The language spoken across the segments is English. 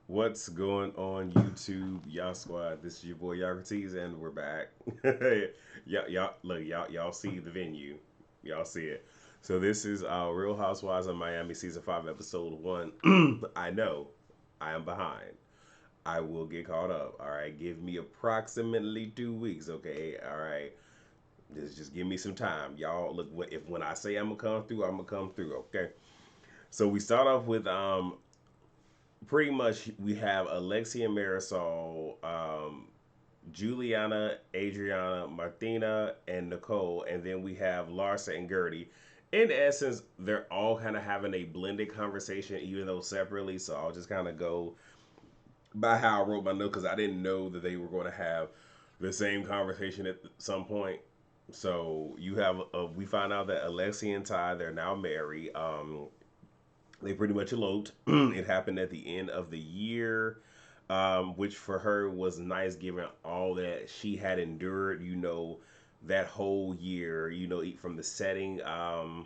What's going on YouTube, y'all squad? This is your boy Yocrates, and we're back. Y'all, look, y'all see the venue, y'all see it. So this is Real Housewives of Miami season 5, episode 1. I know, I am behind. I will get caught up. All right, give me approximately 2 weeks. Okay, all right. Just give me some time, y'all. Look, if when I say I'm gonna come through, I'm gonna come through. Okay. So we start off with pretty much we have Alexia Marisol, Juliana, Adriana, Martina, and Nicole, and then we have Larsa and Gertie. In essence, they're all kind of having a blended conversation, even though separately. So I'll just kind of go by how I wrote my note because I didn't know that they were going to have the same conversation at some point. So you have, we find out that Alexia and Ty they're now married. They pretty much eloped. It happened at the end of the year, which for her was nice given all that she had endured, that whole year, from the setting. I'm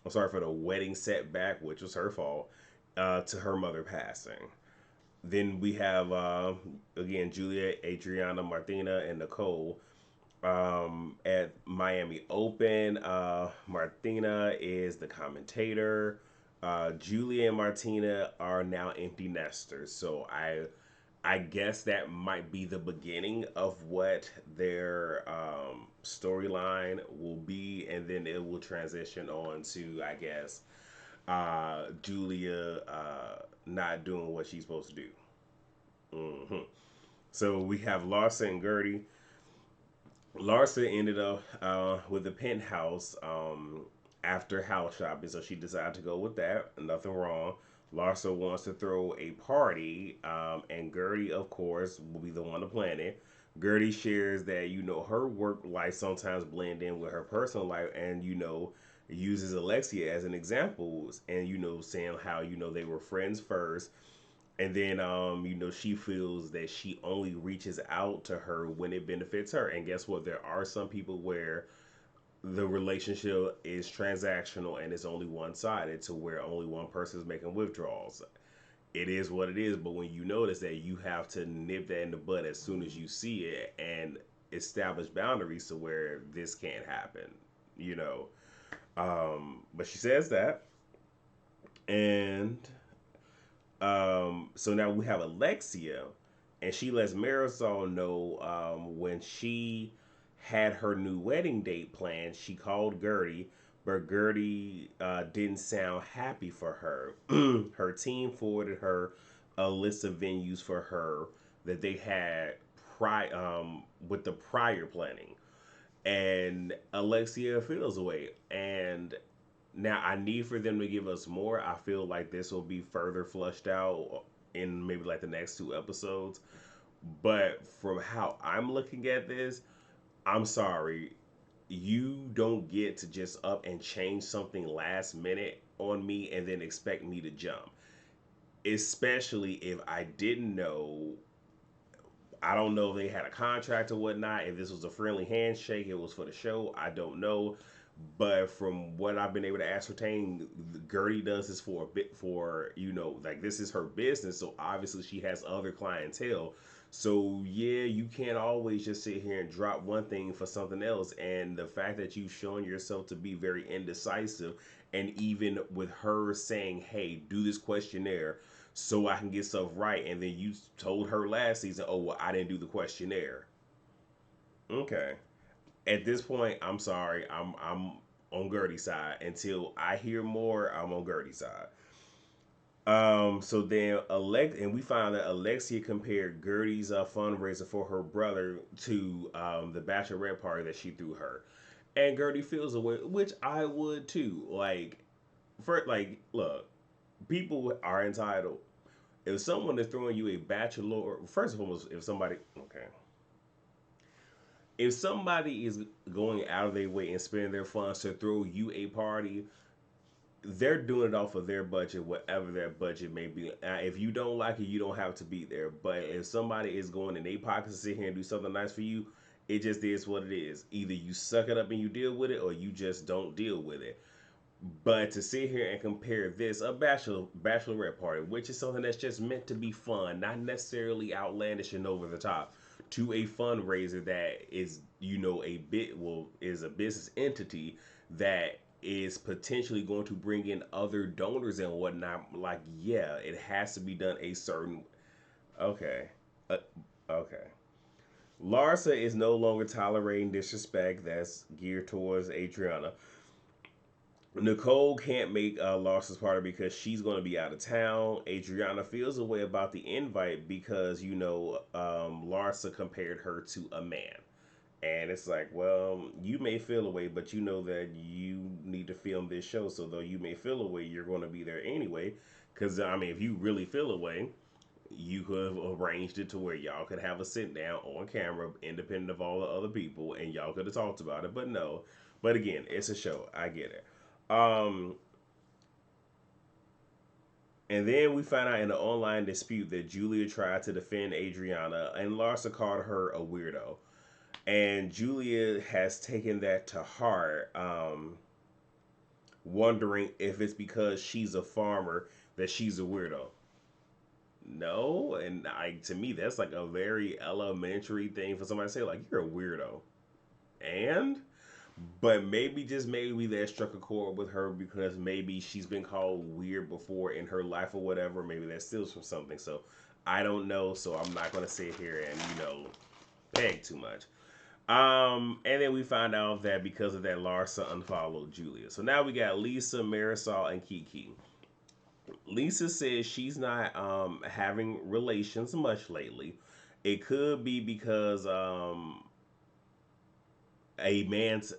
sorry for the wedding setback, which was her fault, to her mother passing. Then we have, again, Julia, Adriana, Martina, and Nicole at Miami Open. Martina is the commentator. Julia and Martina are now empty nesters. So I guess that might be the beginning of what their storyline will be, and then it will transition on to, I guess, Julia not doing what she's supposed to do. hmm So we have Larsa and Gertie. Larsa ended up with a penthouse after house shopping, so she decided to go with that. Nothing wrong. Larsa wants to throw a party, and Gertie, of course, will be the one to plan it. Gertie shares that her work life sometimes blend in with her personal life, and uses Alexia as an example, and saying how they were friends first, and then she feels that she only reaches out to her when it benefits her. And guess what, there are some people where the relationship is transactional and it's only one-sided, to where only one person is making withdrawals. It is what it is, but when you notice that, you have to nip that in the bud as soon as you see it and establish boundaries to where this can't happen you know but she says that. And so now we have Alexia, and she lets Marisol know when she had her new wedding date planned. She called Gertie, but Gertie didn't sound happy for her. Her team forwarded her a list of venues for her that they had with the prior planning, and Alexia feels away. And now I need for them to give us more. I feel like this will be further flushed out in maybe like the next 2 episodes. But from how I'm looking at this, I'm sorry. You don't get to just up and change something last minute on me and then expect me to jump. Especially if I didn't know. I don't know if they had a contract or whatnot. If this was a friendly handshake, it was for the show. I don't know. But from what I've been able to ascertain, Gertie does this for a bit, for like, this is her business. So obviously she has other clientele. So yeah, you can't always just sit here and drop one thing for something else. And the fact that you've shown yourself to be very indecisive, and even with her saying, "Hey, do this questionnaire so I can get stuff right," and then you told her last season, "Oh well, I didn't do the questionnaire." Okay. At this point, I'm sorry. I'm on Gertie's side. Until I hear more, I'm on Gertie's side. So then and we found that Alexia compared Gertie's fundraiser for her brother to the bachelorette party that she threw her, and Gertie feels away, which I would too. Like, look, people are entitled. If someone is throwing you a bachelor, first of all, if somebody is going out of their way and spending their funds to throw you a party, they're doing it off of their budget, whatever their budget may be. If you don't like it, you don't have to be there. But if somebody is going in their pockets to sit here and do something nice for you, it just is what it is. Either you suck it up and you deal with it, or you just don't deal with it. But to sit here and compare this, a bachelorette party, which is something that's just meant to be fun, not necessarily outlandish and over the top, to a fundraiser that is, a bit well is a business entity that is potentially going to bring in other donors and whatnot. Like, yeah, it has to be done a certain. Okay, uh, okay. Larsa is no longer tolerating disrespect that's geared towards Adriana. Nicole can't make Larsa's party because she's going to be out of town. Adriana feels a way about the invite because, Larsa compared her to a man. And it's like, well, you may feel a way, but you know that you need to film this show. So, though you may feel a way, you're going to be there anyway. Because, I mean, if you really feel a way, you could have arranged it to where y'all could have a sit down on camera, independent of all the other people, and y'all could have talked about it. But no. But again, it's a show. I get it. Um, and then we find out in an online dispute that Julia tried to defend Adriana, and Larsa called her a weirdo. And Julia has taken that to heart, wondering if it's because she's a farmer that she's a weirdo. No, and to me that's like a very elementary thing for somebody to say, like, you're a weirdo. And but maybe, just maybe, that struck a chord with her because maybe she's been called weird before in her life or whatever. Maybe that steals from something. So I don't know. So I'm not gonna sit here and peg too much. And then we find out that because of that, Larsa unfollowed Julia. So now we got Lisa, Marisol, and Kiki. Lisa says she's not having relations much lately. It could be because a man's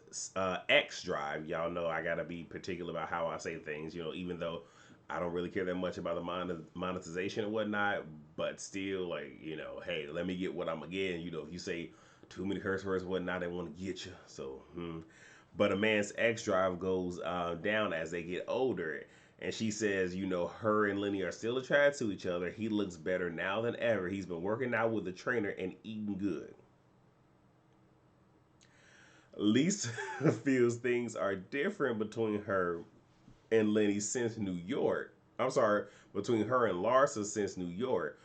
X drive. Y'all know I gotta be particular about how I say things. Even though I don't really care that much about the monetization and whatnot, but still, like, hey, let me get what I'm gonna get. And if you say too many curse words and whatnot, they want to get you. So, but a man's X drive goes down as they get older. And she says, her and Lenny are still attracted to each other. He looks better now than ever. He's been working out with the trainer and eating good. Lisa feels things are different between her and Lenny since New York. I'm sorry, between her and Larsa since New York,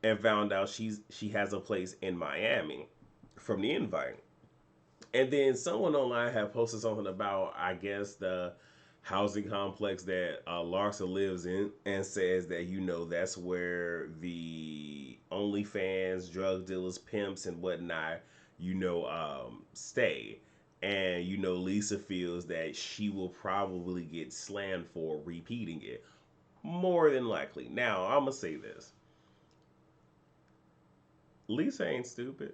and found out she has a place in Miami from the invite. And then someone online had posted something about, I guess, the housing complex that Larsa lives in, and says that that's where the OnlyFans, drug dealers, pimps, and whatnot, stay. And Lisa feels that she will probably get slammed for repeating it, more than likely. Now I'm gonna say this: Lisa ain't stupid.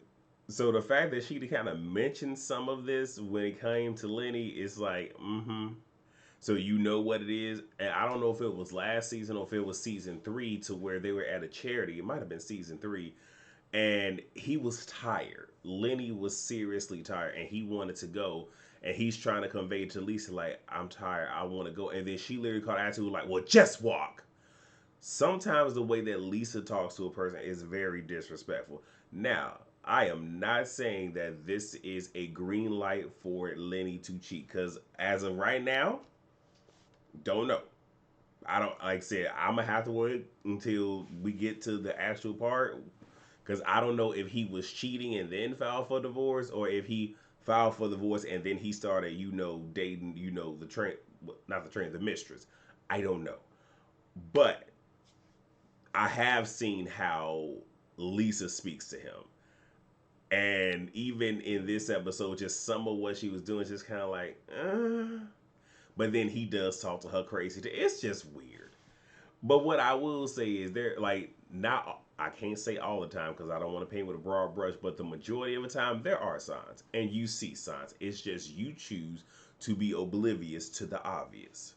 So the fact that she kind of mentioned some of this when it came to Lenny is like, mm-hmm. So you know what it is, and I don't know if it was last season or if it was season 3, to where they were at a charity. It might have been season 3, and he was tired. Lenny was seriously tired, and he wanted to go. And he's trying to convey to Lisa, like, I'm tired, I want to go. And then she literally called attitude, like, well, just walk. Sometimes the way that Lisa talks to a person is very disrespectful. Now, I am not saying that this is a green light for Lenny to cheat, because as of right now, don't know. I don't, like I said, I'm gonna have to wait until we get to the actual part, because I don't know if he was cheating and then filed for divorce, or if he filed for divorce and then he started, dating, the train, not the train, the mistress. I don't know, but I have seen how Lisa speaks to him. And even in this episode, just some of what she was doing is just kind of like, but then he does talk to her crazy. It's just weird. But what I will say is, there, like, not, I can't say all the time because I don't want to paint with a broad brush, but the majority of the time there are signs, and you see signs. It's just you choose to be oblivious to the obvious.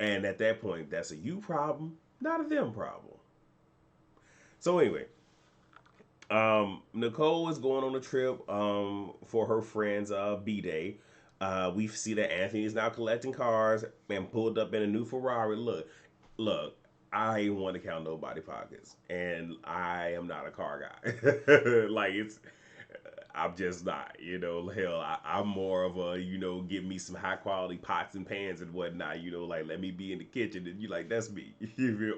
And at that point, that's a you problem, not a them problem. So anyway, Nicole is going on a trip for her friend's B day. We see that Anthony is now collecting cars and pulled up in a new Ferrari. Look, I ain't want to count nobody pockets, and I am not a car guy. Like, it's I'm just not, hell, I'm more of a, give me some high quality pots and pans and whatnot, like let me be in the kitchen and you like, that's me.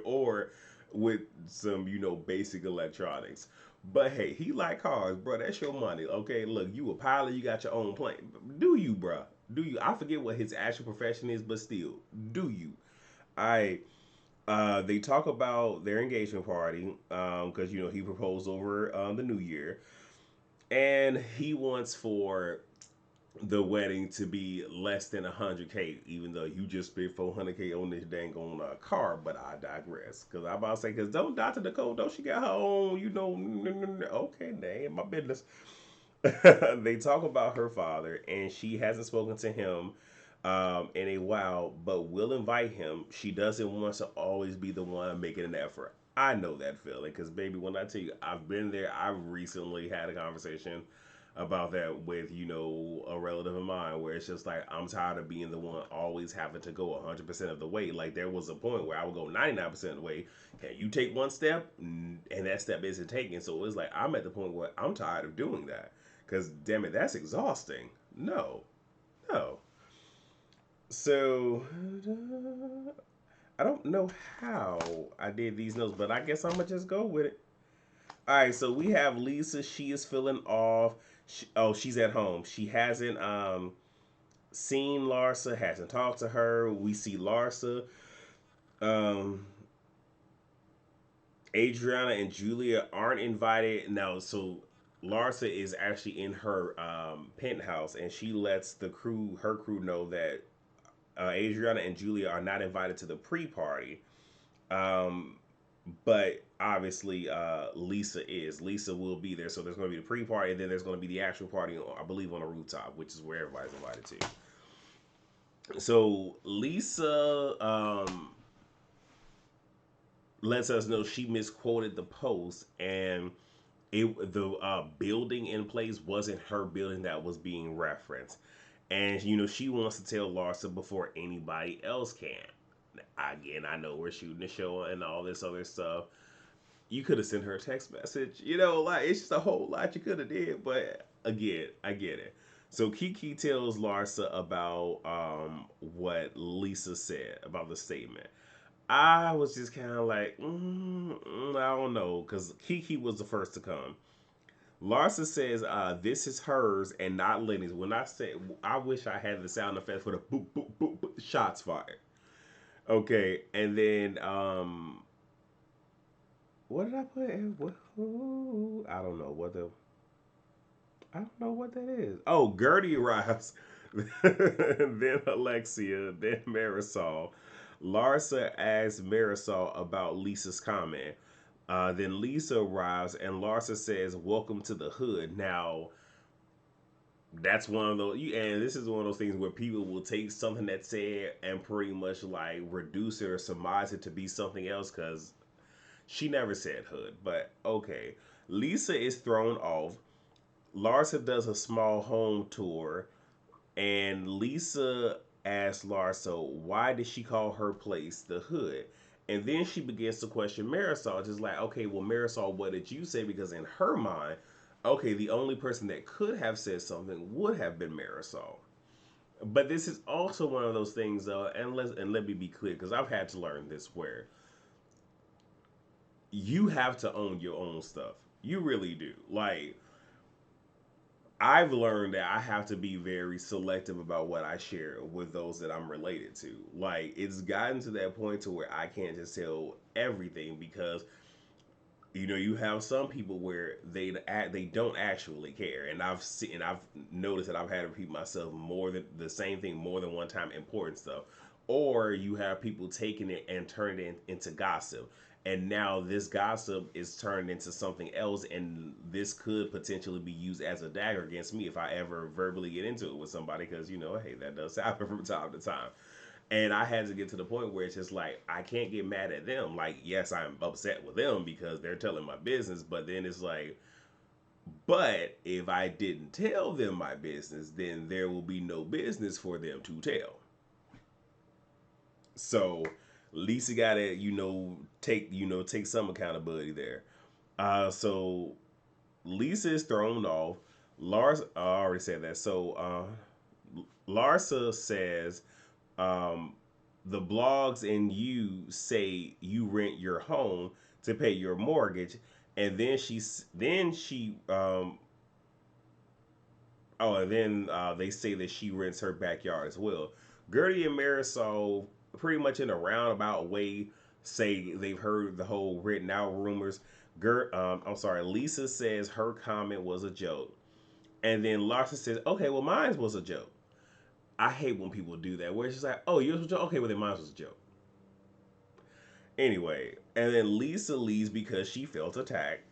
Or with some, basic electronics. But hey, he like cars, bro. That's your money. Okay, look, you a pilot, you got your own plane. Do you, bro? Do you? I forget what his actual profession is, but still, do you? I they talk about their engagement party because he proposed over the New Year, and he wants for the wedding to be less than 100K, even though you just spent 400K on this dang on car. But I digress, because I'm about to say, because don't Dr. Nicole, don't she got her own, okay, name my business. They talk about her father, and she hasn't spoken to him in a while, but will invite him. She doesn't want to always be the one making an effort. I know that feeling because, baby, when I tell you I've been there, I've recently had a conversation about that with, a relative of mine where it's just like, I'm tired of being the one always having to go 100% of the way. Like, there was a point where I would go 99% of the way. Can you take one step? And that step isn't taken. So it's like, I'm at the point where I'm tired of doing that. Because, damn it, that's exhausting. No, no. So, I don't know how I did these notes, but I guess I'm going to just go with it. All right, so we have Lisa. She is feeling off. She's at home. She hasn't seen Larsa, hasn't talked to her. We see Larsa. Um, Adriana and Julia aren't invited now. So Larsa is actually in her penthouse, and she lets her crew know that Adriana and Julia are not invited to the pre-party. Um, but obviously, Lisa is. Lisa will be there, so there's going to be the pre-party, and then there's going to be the actual party, I believe, on a rooftop, which is where everybody's invited to. So Lisa lets us know she misquoted the post, and the building in place wasn't her building that was being referenced, and she wants to tell Larsa before anybody else can. Again, I know we're shooting the show and all this other stuff. You could have sent her a text message, like it's just a whole lot you could have did. But again, I get it. So Kiki tells Larsa about what Lisa said about the statement. I was just kind of like, I don't know, because Kiki was the first to come. Larsa says, "This is hers and not Lenny's." When I said, I wish I had the sound effect for the boop boop boop, boop shots fired. Okay, and then what did I put? I don't know what the. I don't know what that is. Oh, Gertie arrives. Then Alexia, then Marisol. Larsa asks Marisol about Lisa's comment. Then Lisa arrives and Larsa says, "Welcome to the hood." Now, that's one of those, and this is one of those things where people will take something that's said and pretty much like reduce it or surmise it to be something else because she never said hood. But okay, Lisa is thrown off. Larsa does a small home tour, and Lisa asks Larsa why did she call her place the hood, and then she begins to question Marisol, just like, okay, well, Marisol, what did you say? Because in her mind, okay, the only person that could have said something would have been Marisol. But this is also one of those things, though, and let me be clear, because I've had to learn this, where you have to own your own stuff. You really do. Like, I've learned that I have to be very selective about what I share with those that I'm related to. Like, it's gotten to that point to where I can't just tell everything because you have some people where they don't actually care, and I've noticed that I've had to repeat myself more than the same thing more than one time, important stuff. Or you have people taking it and turning it into gossip, and now this gossip is turned into something else, and this could potentially be used as a dagger against me if I ever verbally get into it with somebody, because hey, that does happen from time to time. And I had to get to the point where it's just like, I can't get mad at them. Like, yes, I'm upset with them because they're telling my business, but then it's like, but if I didn't tell them my business, then there will be no business for them to tell. So Lisa gotta, take some accountability there. So Lisa is thrown off. Lars, I already said that. So Larsa says, um, the blogs and you say you rent your home to pay your mortgage, and and then they say that she rents her backyard as well. Gertie and Marisol, pretty much in a roundabout way, say they've heard the whole written out rumors. I'm sorry, Lisa says her comment was a joke. And then Larsa says, okay, well, mine was a joke. I hate when people do that, where it's just like, oh, yours was a joke? Okay, well, then mine was a joke. Anyway, and then Lisa leaves because she felt attacked.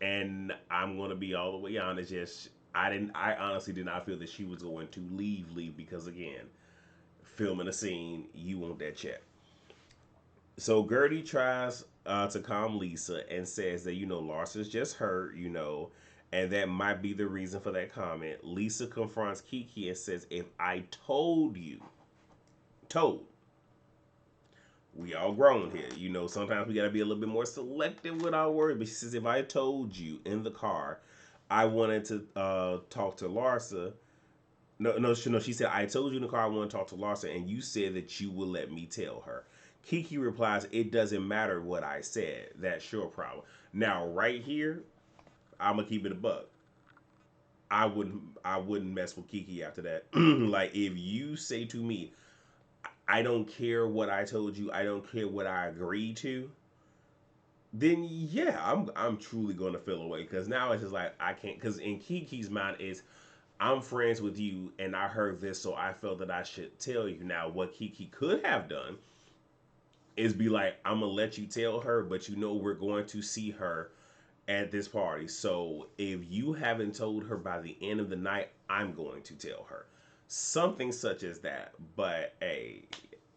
And I'm going to be all the way honest, yes, I honestly did not feel that she was going to leave because, again, filming a scene, you want that check. So Gertie tries to calm Lisa and says that, Larson's just hurt, and that might be the reason for that comment. Lisa confronts Kiki and says, if I told, we all grown here. Sometimes we got to be a little bit more selective with our words. But she says, if I told you in the car I wanted to talk to Larsa, no, she said, I told you in the car I want to talk to Larsa, and you said that you will let me tell her. Kiki replies, it doesn't matter what I said. That's your problem. Now, right here, I'm gonna keep it a buck. I wouldn't mess with Kiki after that. Like, if you say to me, I don't care what I told you, I don't care what I agreed to, then yeah, I'm truly gonna feel away, because now it's just like I can't. Because in Kiki's mind is, I'm friends with you, and I heard this, so I felt that I should tell you. Now, what Kiki could have done is be like, I'm gonna let you tell her, but we're going to see her at this party. So if you haven't told her by the end of the night, I'm going to tell her. Something such as that. But hey,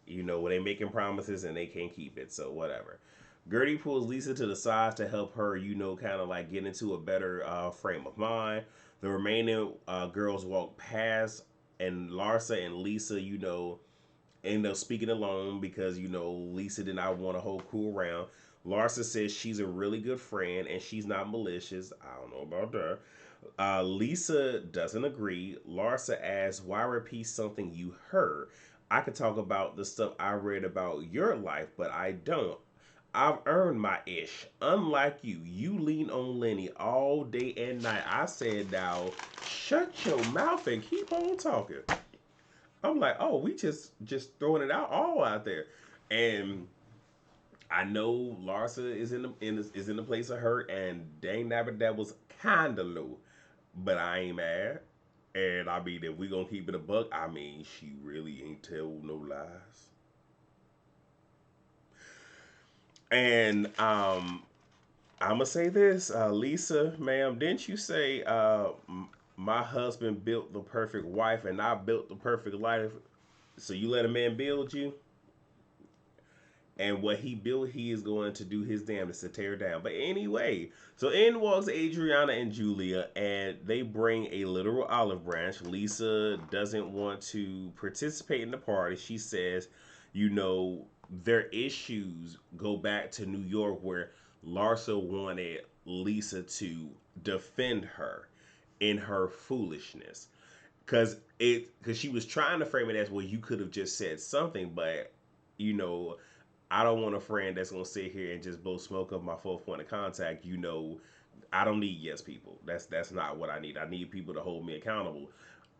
when they making promises and they can't keep it, so whatever. Gertie pulls Lisa to the side to help her, kind of like get into a better frame of mind. The remaining girls walk past, and Larsa and Lisa, end up speaking alone because Lisa did not want a whole crew around. Larsa says she's a really good friend and she's not malicious. I don't know about that. Lisa doesn't agree. Larsa asks, why repeat something you heard? I could talk about the stuff I read about your life, but I don't. I've earned my ish. Unlike you, you lean on Lenny all day and night. I said, now, shut your mouth and keep on talking. I'm like, oh, we just throwing it out all out there, and I know Larsa is in the place of hurt, and dang nabbit, that was kinda low, but I ain't mad. And I mean, if we gonna keep it a buck, I mean, she really ain't tell no lies. And I'm gonna say this, Lisa, ma'am, didn't you say my husband built the perfect wife and I built the perfect life? So you let a man build you? And what he built, he is going to do his damnedest to tear down. But anyway, so in walks Adriana and Julia, and they bring a literal olive branch. Lisa doesn't want to participate in the party. She says, their issues go back to New York, where Larsa wanted Lisa to defend her in her foolishness. Because she was trying to frame it as, well, you could have just said something, but you know I don't want a friend that's gonna sit here and just blow smoke up my fourth point of contact. I don't need yes people. That's not what I need. I need people to hold me accountable.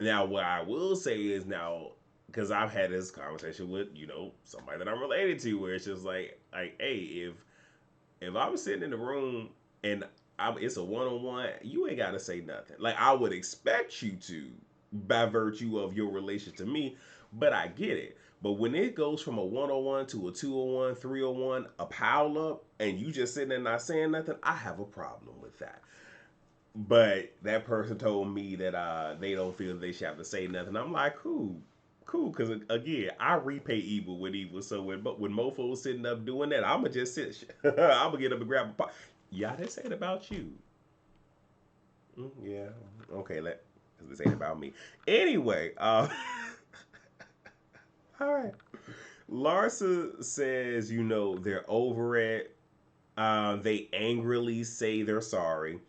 Now, what I will say is, now, because I've had this conversation with somebody that I'm related to, where it's just like, hey, if I'm sitting in the room and it's a one on one, you ain't gotta say nothing. Like, I would expect you to, by virtue of your relation to me, but I get it. But when it goes from a 101 to a 201, 301, a pile up, and you just sitting there not saying nothing, I have a problem with that. But that person told me that they don't feel they should have to say nothing. I'm like, cool, because again, I repay evil with evil. So when mofo's sitting up doing that, I'ma just sit. I'ma get up and grab a pot. Yeah, they say it about you. Yeah, okay, because this ain't about me. Anyway, all right. Larsa says, they're over it. They angrily say they're sorry.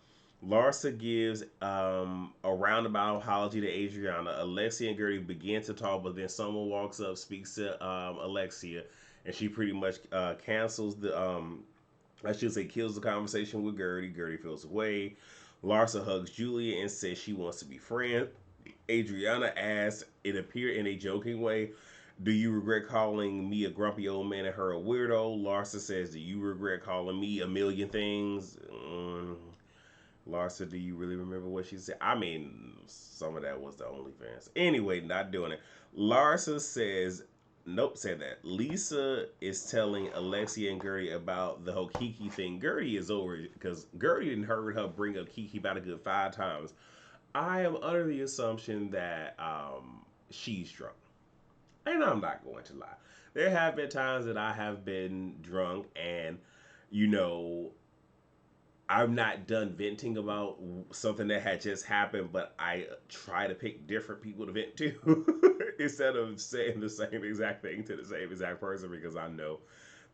Larsa gives a roundabout apology to Adriana. Alexia and Gertie begin to talk, but then someone walks up, speaks to Alexia, and she pretty much cancels the I should say kills the conversation with Gertie. Gertie feels away. Larsa hugs Julia and says she wants to be friends. Adriana asks, it appeared in a joking way, do you regret calling me a grumpy old man and her a weirdo? Larsa says, do you regret calling me a million things? Larsa, do you really remember what she said? I mean, some of that was the OnlyFans. Anyway, not doing it. Larsa says, nope, said that. Lisa is telling Alexia and Gertie about the whole Kiki thing. Gertie is over because Gertie didn't heard her bring up Kiki about a good 5 times. I am under the assumption that she's drunk. And I'm not going to lie. There have been times that I have been drunk and, you know, I'm not done venting about something that had just happened, but I try to pick different people to vent to instead of saying the same exact thing to the same exact person because I know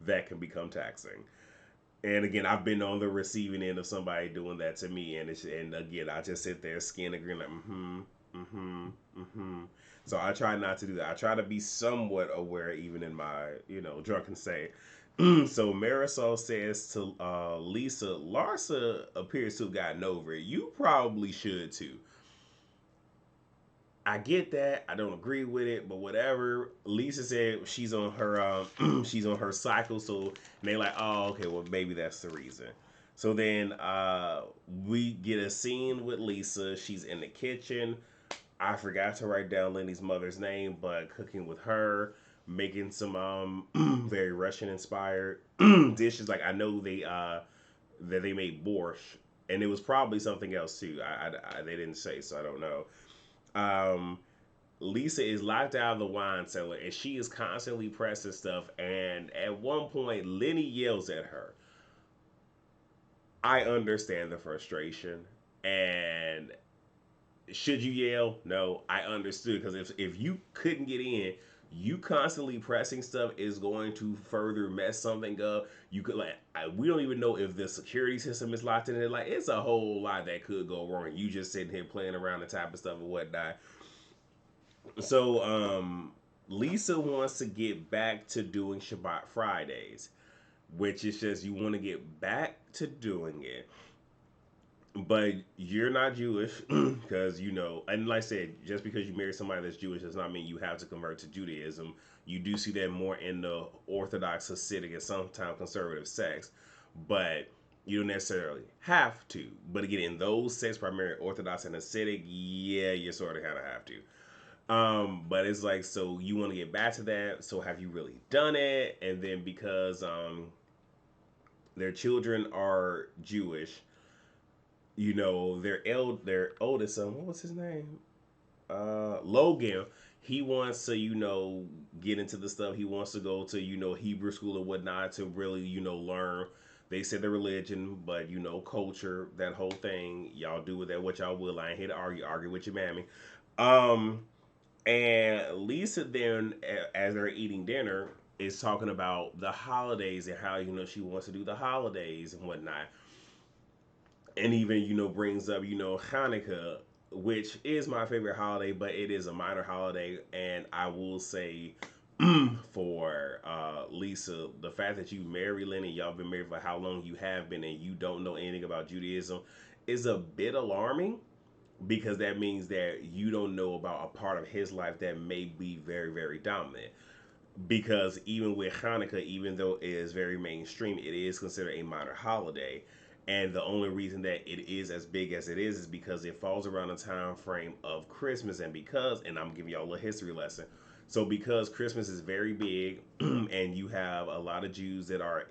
that can become taxing. And again, I've been on the receiving end of somebody doing that to me, and again, I just sit there, skin and grin, like mm-hmm. So I try not to do that. I try to be somewhat aware, even in my drunken state. So Marisol says to Lisa, Larsa appears to have gotten over it. You probably should too. I get that. I don't agree with it, but whatever. Lisa said she's on her she's on her cycle, so and they like, oh, okay, well maybe that's the reason. So then we get a scene with Lisa. She's in the kitchen. I forgot to write down Lenny's mother's name, but cooking with her, making some very Russian inspired dishes. Like I know that they made borscht, and it was probably something else too. They didn't say, so I don't know. Um, Lisa is locked out of the wine cellar and she is constantly pressing stuff. And at one point, Lenny yells at her. I understand the frustration. And should you yell? No, I understood. Because if you couldn't get in, you constantly pressing stuff is going to further mess something up. You could we don't even know if the security system is locked in it. Like it's a whole lot that could go wrong. You just sitting here playing around the type of stuff and whatnot. So Lisa wants to get back to doing Shabbat Fridays, which is just you want to get back to doing it. But you're not Jewish because and like I said, just because you marry somebody that's Jewish does not mean you have to convert to Judaism. You do see that more in the Orthodox, Hasidic, and sometimes conservative sects, but you don't necessarily have to. But again, in those sects, primarily Orthodox and Hasidic, yeah, you sort of kind of have to. But it's like, so you want to get back to that. So have you really done it? And then because their children are Jewish, their oldest son, what was his name? Logan. He wants to, get into the stuff. He wants to go to, Hebrew school and whatnot to really, learn. They said the religion, but culture, that whole thing. Y'all do with that what y'all will. I ain't here to argue with your mammy. Um, and Lisa then, as they're eating dinner, is talking about the holidays and how she wants to do the holidays and whatnot, and even brings up Hanukkah, which is my favorite holiday, but it is a minor holiday, and I will say. For Lisa, the fact that you marry Lenny, y'all been married for how long you have been, and you don't know anything about Judaism, is a bit alarming because that means that you don't know about a part of his life that may be very, very dominant. Because even with Hanukkah, even though it is very mainstream, it is considered a minor holiday. And the only reason that it is as big as it is because it falls around the time frame of Christmas. And I'm giving y'all a history lesson. So because Christmas is very big and you have a lot of Jews that are,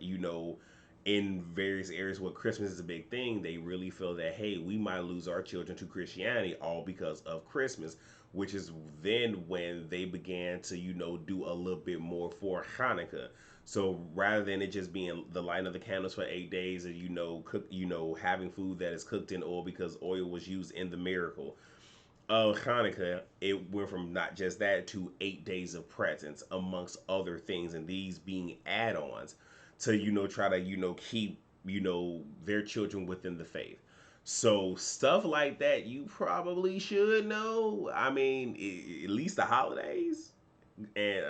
in various areas where Christmas is a big thing, they really feel that, hey, we might lose our children to Christianity all because of Christmas, which is then when they began to, do a little bit more for Hanukkah. So rather than it just being the light of the candles for 8 days and, having food that is cooked in oil because oil was used in the miracle of Hanukkah, it went from not just that to 8 days of presents amongst other things, and these being add-ons to try to keep their children within the faith. So stuff like that you probably should know. I mean, at least the holidays. And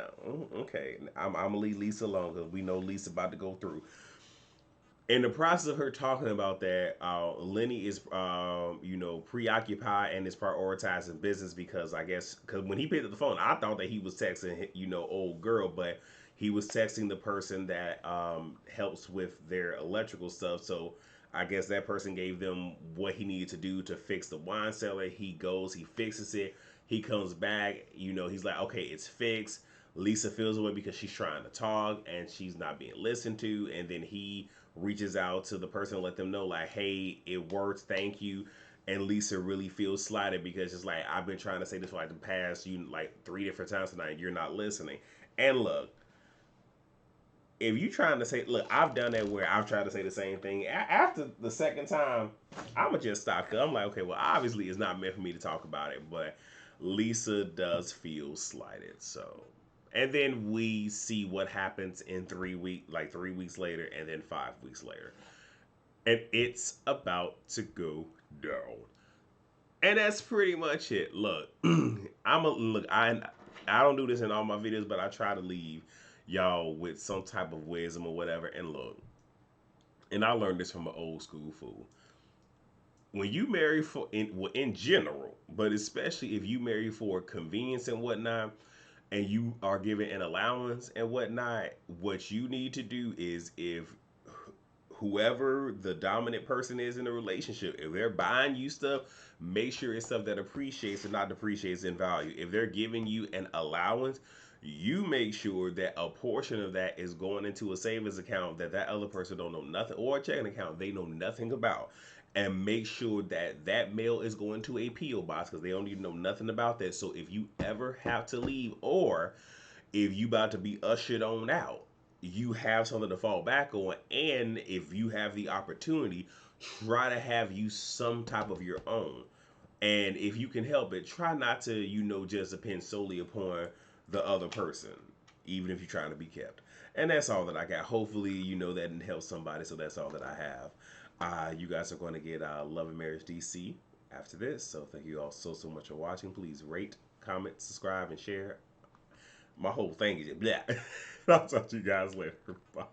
okay, I'm gonna leave Lisa alone because we know Lisa about to go through. In the process of her talking about that, Lenny is, preoccupied and is prioritizing business because I guess because when he picked up the phone, I thought that he was texting, old girl, but he was texting the person that helps with their electrical stuff. So I guess that person gave them what he needed to do to fix the wine cellar. He goes, he fixes it. He comes back, he's like, okay, it's fixed. Lisa feels away because she's trying to talk and she's not being listened to. And then he reaches out to the person and let them know, like, hey, it works, thank you. And Lisa really feels slighted because it's like, I've been trying to say this for like the past like 3 different times tonight, and you're not listening. And look, if you trying to say, look, I've done that where I've tried to say the same thing. After the second time, I'ma just stop. Cause I'm like, okay, well, obviously it's not meant for me to talk about it, but Lisa does feel slighted. So, and then we see what happens in 3 weeks, like 3 weeks later, and then 5 weeks later, and it's about to go down. And that's pretty much it. Look, I don't do this in all my videos, but I try to leave y'all with some type of wisdom or whatever. And look, and I learned this from an old school fool. When you marry for in general, but especially if you marry for convenience and whatnot, and you are given an allowance and whatnot, what you need to do is, if whoever the dominant person is in the relationship, if they're buying you stuff, make sure it's stuff that appreciates and not depreciates in value. If they're giving you an allowance, you make sure that a portion of that is going into a savings account that that other person don't know nothing, or a checking account they know nothing about. And make sure that that mail is going to a PO box because they don't even know nothing about that. So if you ever have to leave, or if you about to be ushered on out, you have something to fall back on. And if you have the opportunity, try to have you some type of your own. And if you can help it, try not to, just depend solely upon the other person, even if you're trying to be kept. And that's all that I got. Hopefully, that didn't help somebody. So that's all that I have. You guys are going to get Love and Marriage DC after this. So thank you all so much for watching. Please rate, comment, subscribe, and share. My whole thing is blah. I'll talk to you guys later. Bye.